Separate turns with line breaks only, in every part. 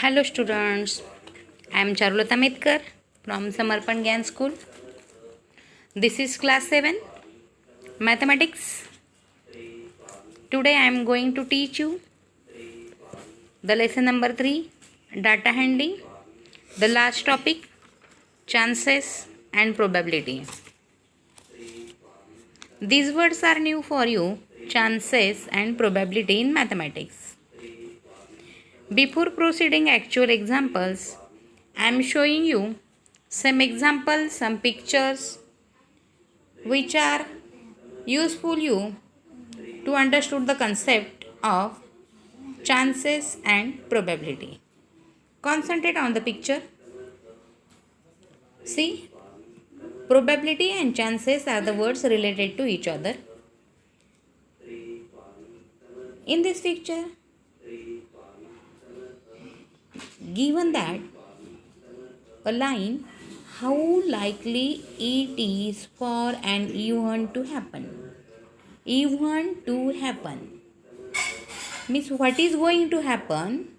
Hello students, I am Charulata Metkar from Samarpan Gyan School. This is class 7 mathematics. Today I am going to teach you the lesson number 3 data handling, the last topic chances and probability. These words are new for you, chances and probability in mathematics. Before proceeding actual examples, I am showing you some examples, some pictures which are useful you to understand the concept of chances and probability. Concentrate on the picture. See, probability and chances are the words related to each other. In this picture, given that a line, how likely it is for an event to happen. Event to happen means what is going to happen,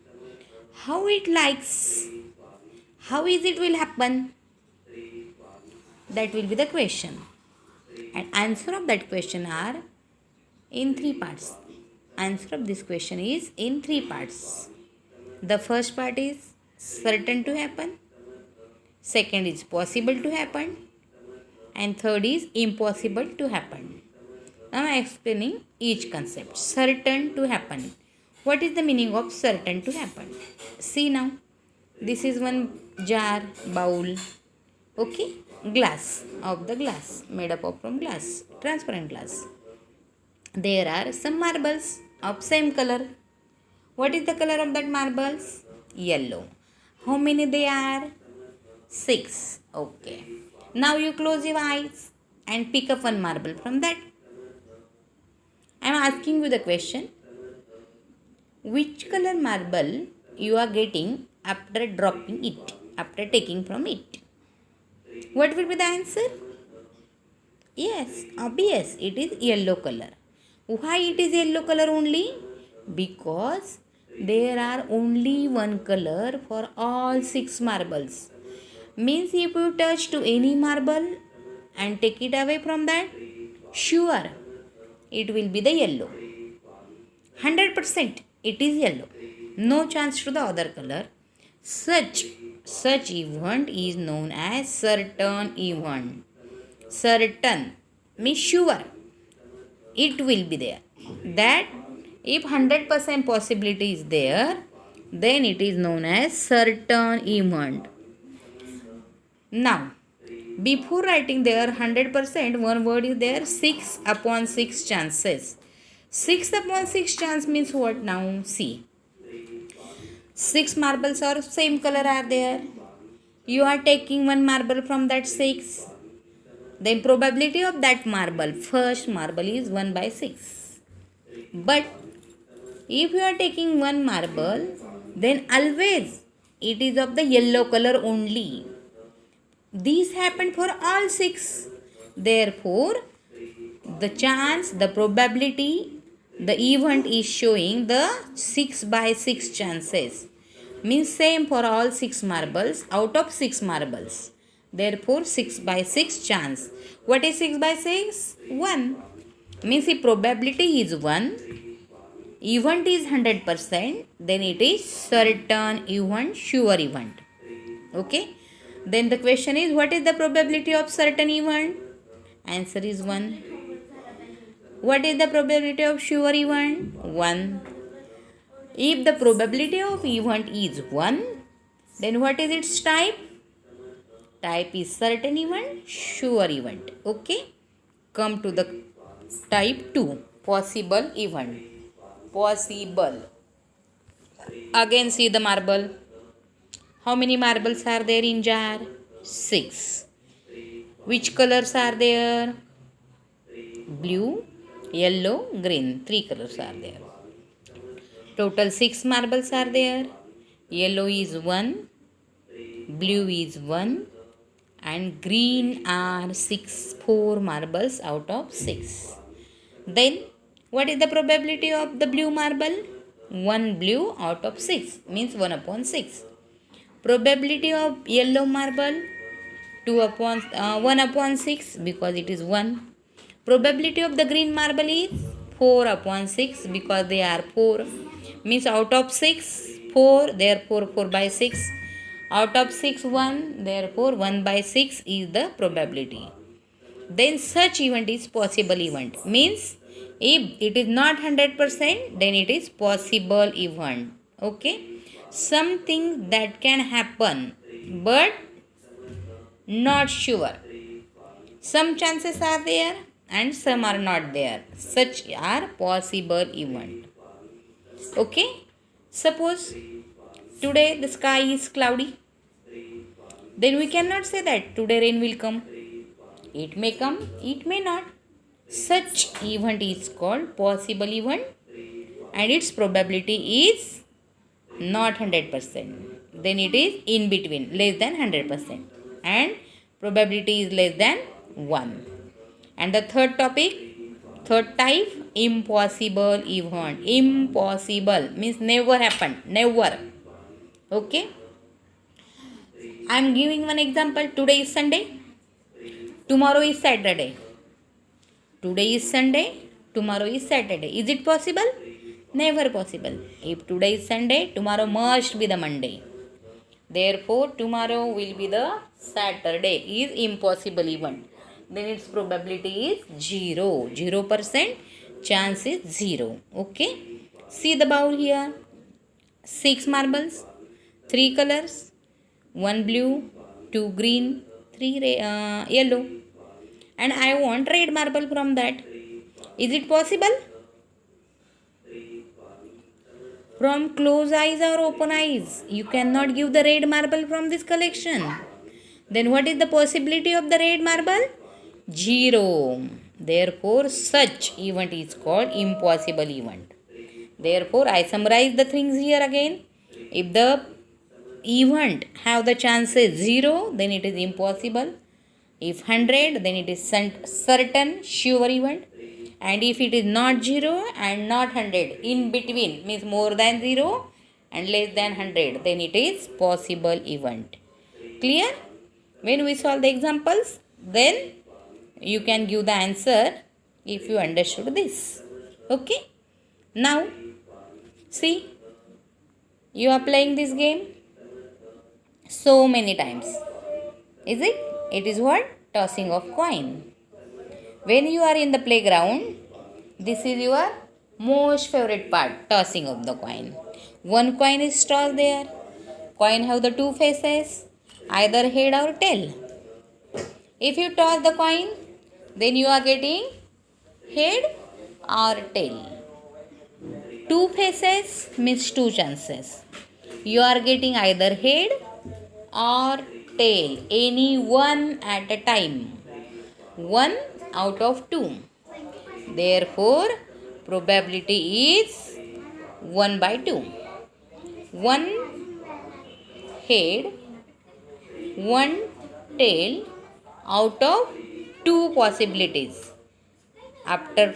how it likes, how is it will happen. That will be the question. And answer of that question are in 3 parts. Answer of this question is in 3 parts. The first part is certain to happen. Second is possible to happen. And third is impossible to happen. Now I am explaining each concept. Certain to happen. What is the meaning of certain to happen? See now. This is one jar, bowl. Okay. Glass, of the glass, made up of from glass, transparent glass. There are some marbles of same color. What is the color of that marbles? Yellow. How many they are? 6. Okay. Now you close your eyes and pick up one marble from that. I am asking you the question. Which color marble you are getting after dropping it, after taking from it? What will be the answer? Yes, obvious, it is yellow color. Why it is yellow color only? Because there are only one color for all 6 marbles. Means if you touch to any marble and take it away from that, sure, it will be the yellow. 100% it is yellow. No chance to the other color. Such event is known as certain event. Certain means sure. It will be there. That if 100% possibility is there, then it is known as certain event. Now, before writing there 100%, one word is there 6 upon 6 chances. 6 upon 6 chance means what now? See. 6 marbles are same color are there. You are taking one marble from that 6. Then probability of that marble, first marble is 1 by 6. But if you are taking one marble, then always it is of the yellow color only. These happen for all 6. Therefore, the chance, the probability, the event is showing the 6 by 6 chances. Means same for all 6 marbles out of 6 marbles. Therefore, 6 by 6 chance. What is 6 by 6? 1. Means if probability is 1, event is 100%, then it is certain event, sure event. Okay. Then the question is, what is the probability of certain event? Answer is 1. What is the probability of sure event? 1. If the probability of event is 1, then what is its type? Type is certain event, sure event. Okay. Come to the type 2, possible event. Possible. Again see the marble. How many marbles are there in jar? 6. Which colors are there? Blue, yellow, green. 3 colors are there. Total 6 marbles are there. Yellow is 1, blue is 1, and green are 4 marbles out of 6. Then what is the probability of the blue marble? 1 blue out of 6 means 1 upon 6. Probability of yellow marble 1 upon 6 because it is 1. Probability of the green marble is 4 upon 6 because they are 4. Means out of 6, 4, therefore 4 by 6. Out of 6, 1, therefore 1 by 6 is the probability. Then such event is possible event. Means if it is not 100%, then it is possible event. Okay. Something that can happen but not sure. Some chances are there and some are not there. Such are possible event. Okay. Suppose today the sky is cloudy. Then we cannot say that today rain will come. It may come, it may not. Such event is called possible event and its probability is not 100%. Then it is in between, less than 100%. And probability is less than 1. And the third type, impossible event. Impossible means never happened, never. Okay. I am giving one example. Today is Sunday. Tomorrow is Saturday. Today is Sunday. Tomorrow is Saturday. Is it possible? Never possible. If today is Sunday, tomorrow must be the Monday. Therefore, tomorrow will be the Saturday. Is impossible event. Then its probability is 0. 0%. Chance is 0. Okay. See the bowl here. 6 marbles. 3 colors. 1 blue. 2 green. 3 yellow. And I want red marble from that. Is it possible? From closed eyes or open eyes, you cannot give the red marble from this collection. Then what is the possibility of the red marble? 0. Therefore, such event is called impossible event. Therefore, I summarize the things here again. If the event have the chances 0, then it is impossible. If 100, then it is certain, sure event. And if it is not 0 and not 100, in between means more than 0 and less than 100, then it is possible event. Clear? When we solve the examples, then you can give the answer if you understood this. Okay? Now, see, you are playing this game so many times. Is it? It is what? Tossing of coin. When you are in the playground, this is your most favorite part, tossing of the coin. One coin is tossed there. Coin have the 2 faces, either head or tail. If you toss the coin, then you are getting head or tail. 2 faces means 2 chances. You are getting either head or tail, any one at a time. 1 out of 2. Therefore, probability is 1 by 2. 1 head, 1 tail out of 2 possibilities. After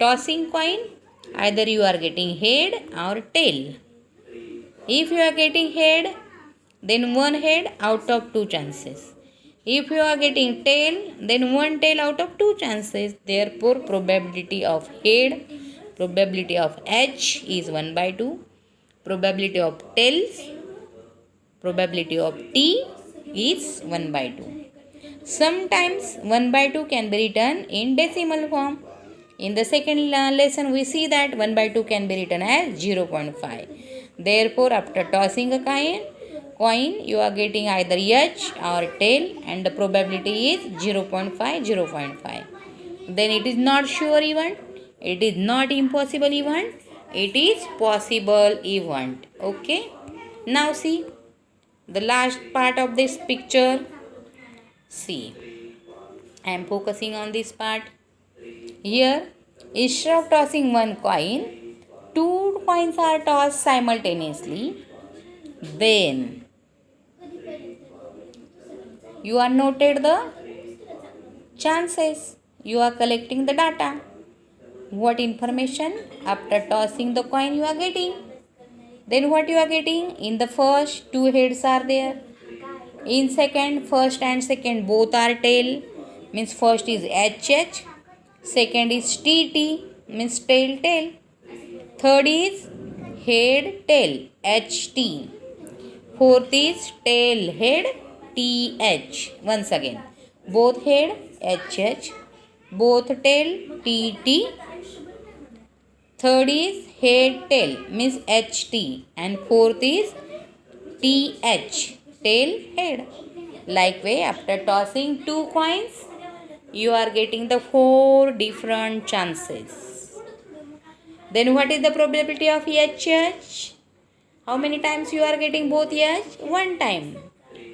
tossing coin, either you are getting head or tail. If you are getting head, then 1 head out of 2 chances. If you are getting tail, then 1 tail out of 2 chances. Therefore, probability of head, probability of H is 1 by 2. Probability of tails, probability of T is 1 by 2. Sometimes 1 by 2 can be written in decimal form. In the second lesson, we see that 1 by 2 can be written as 0.5. Therefore, after tossing a coin, you are getting either H or tail and the probability is 0.5, 0.5. Then it is not sure event, it is not impossible event, it is possible event. Okay. Now see the last part of this picture. See, I am focusing on this part. Here, instead of tossing one coin, 2 coins are tossed simultaneously. Then you are noted the chances. You are collecting the data. What information after tossing the coin you are getting? Then what you are getting? In the first, two heads are there. In second, first and second both are tail. Means first is HH. Second is TT. Means tail tail. Third is head tail HT. Fourth is tail head TH. Once again. Both head HH. Both tail TT. Third is head tail means HT. And fourth is TH. Tail head. Likewise, after tossing two coins, you are getting the four different chances. Then what is the probability of HH? How many times you are getting both H? One time.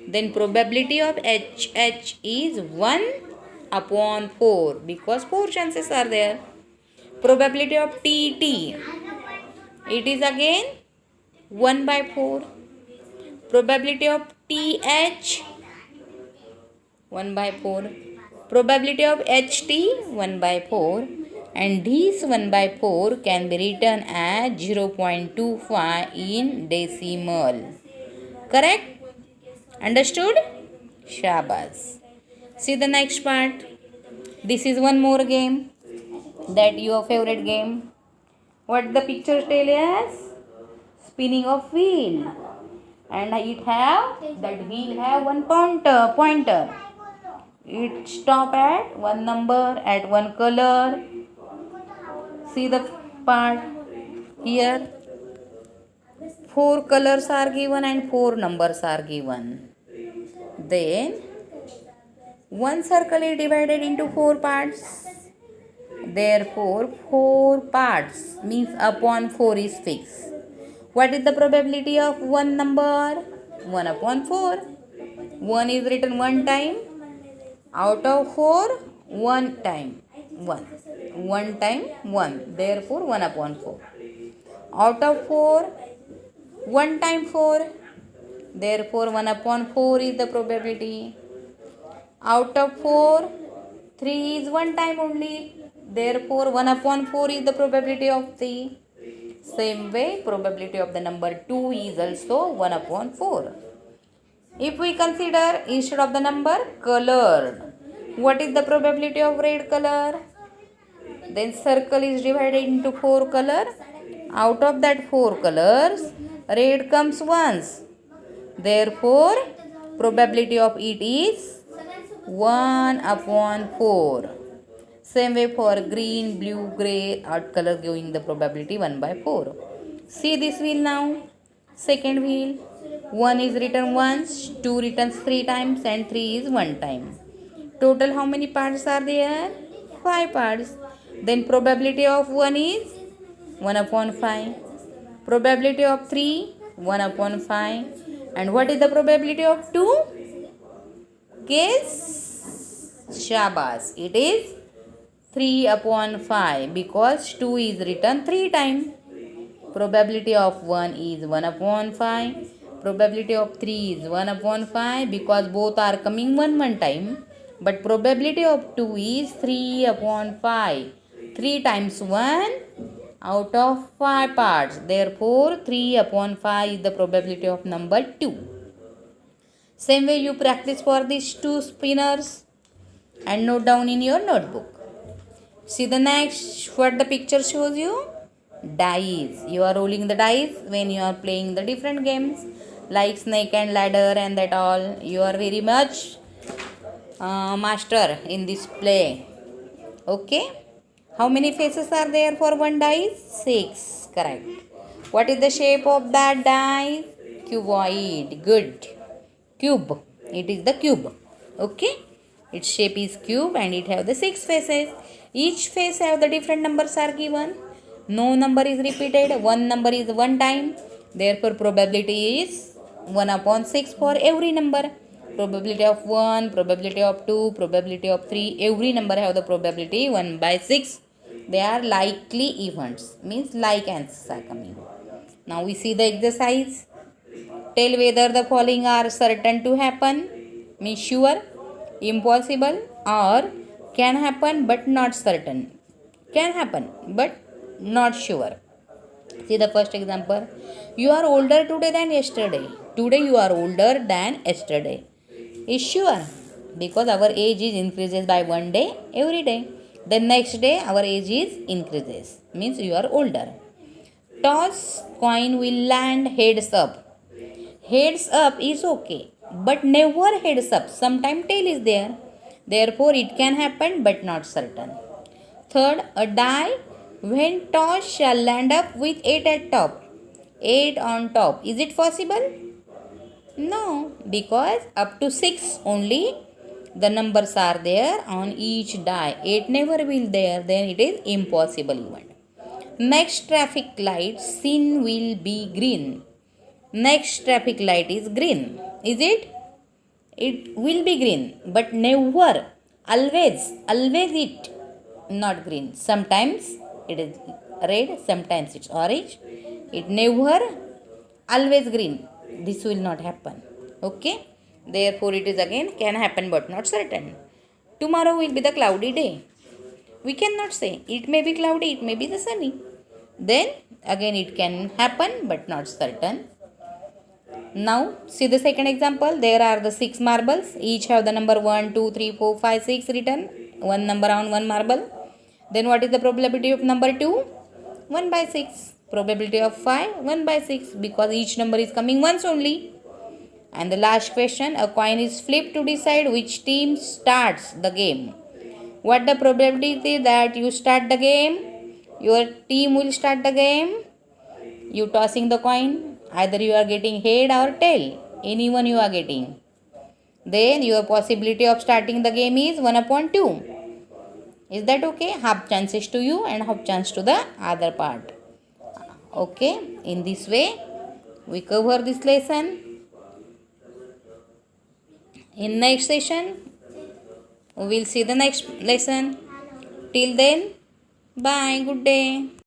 Then probability of HH is 1 upon 4 because 4 chances are there. Probability of TT, it is again 1 by 4. Probability of TH, 1 by 4. Probability of HT, 1 by 4. And this 1 by 4 can be written as 0.25 in decimal. Correct? Understood? Shabas. See the next part. This is one more game. That your favorite game. What the picture tell us? Spinning of wheel. And it have, that wheel have one pointer. It stop at one number, at one color. See the part here. 4 colors are given and 4 numbers are given. Then one circle is divided into 4 parts. Therefore, 4 parts means upon 4 is fixed. What is the probability of one number? 1 upon 4. 1 is written one time. Out of 4, one time. 1. 1 time 1. Therefore, 1 upon 4. Out of 4, 1 time 4. Therefore, 1 upon 4 is the probability. Out of 4, 3 is one time only. Therefore, 1 upon 4 is the probability of 3. Same way, probability of the number 2 is also 1 upon 4. If we consider instead of the number colored, what is the probability of red color? Then circle is divided into 4 colors. Out of that 4 colors, red comes once. Therefore, probability of it is 1 upon 4. Same way for green, blue, grey, odd color giving the probability 1 by 4. See this wheel now. Second wheel. 1 is written once, 2 written 3 times and 3 is 1 time. Total how many parts are there? 5 parts. Then probability of 1 is 1 upon 5. Probability of 3, 1 upon 5. And what is the probability of 2? Guess? Shabas. It is 3 upon 5 because 2 is written 3 times. Probability of 1 is 1 upon 5. Probability of 3 is 1 upon 5 because both are coming one time. But probability of 2 is 3 upon 5. 3 times 1 out of 5 parts. Therefore, 3 upon 5 is the probability of number 2. Same way you practice for these two spinners and note down in your notebook. See the next, what the picture shows you? Dice. You are rolling the dice when you are playing the different games like snake and ladder and that all. You are very much master in this play. Okay. How many faces are there for one dice? 6. Correct. What is the shape of that dice? Cuboid. Good. Cube. It is the cube. Okay. Its shape is cube and it have the 6 faces. Each face have the different numbers are given. No number is repeated. One number is one time. Therefore, probability is 1 upon 6 for every number. Probability of 1, probability of 2, probability of 3. Every number have the probability 1 by 6. They are likely events. Means like answers are coming. Now we see the exercise. Tell whether the following are certain to happen. Means sure, impossible or can happen but not certain. Can happen, but not sure. See the first example. You are older today than yesterday. Today you are older than yesterday. Is sure, because our age is increases by 1 day every day. The next day our age is increases. Means you are older. Toss coin will land heads up. Heads up is okay, but never heads up. Sometimes tail is there. Therefore, it can happen, but not certain. Third, a die when toss shall land up with 8 at top. 8 on top. Is it possible? No, because up to 6 only the numbers are there on each die. 8 never will there, then it is impossible event. Next traffic light, sin will be green. Next traffic light is green. Is it? It will be green, but never, always it not green. Sometimes it is red, sometimes it's orange. It never always green. This will not happen. Okay? Therefore, it is again can happen but not certain. Tomorrow will be the cloudy day. We cannot say. It may be cloudy, it may be the sunny. Then again it can happen but not certain. Now, see the second example. There are the 6 marbles. Each have the number 1, 2, 3, 4, 5, 6 written. One number on one marble. Then what is the probability of number 2? 1 by 6. Probability of 5? 1 by 6. Because each number is coming once only. And the last question. A coin is flipped to decide which team starts the game. What the probability that you start the game? Your team will start the game. You tossing the coin. Either you are getting head or tail. Anyone you are getting. Then your possibility of starting the game is 1 upon 2. Is that okay? Half chances to you and half chance to the other part. Okay. In this way, we cover this lesson. In next session, we will see the next lesson. Till then, bye. Good day.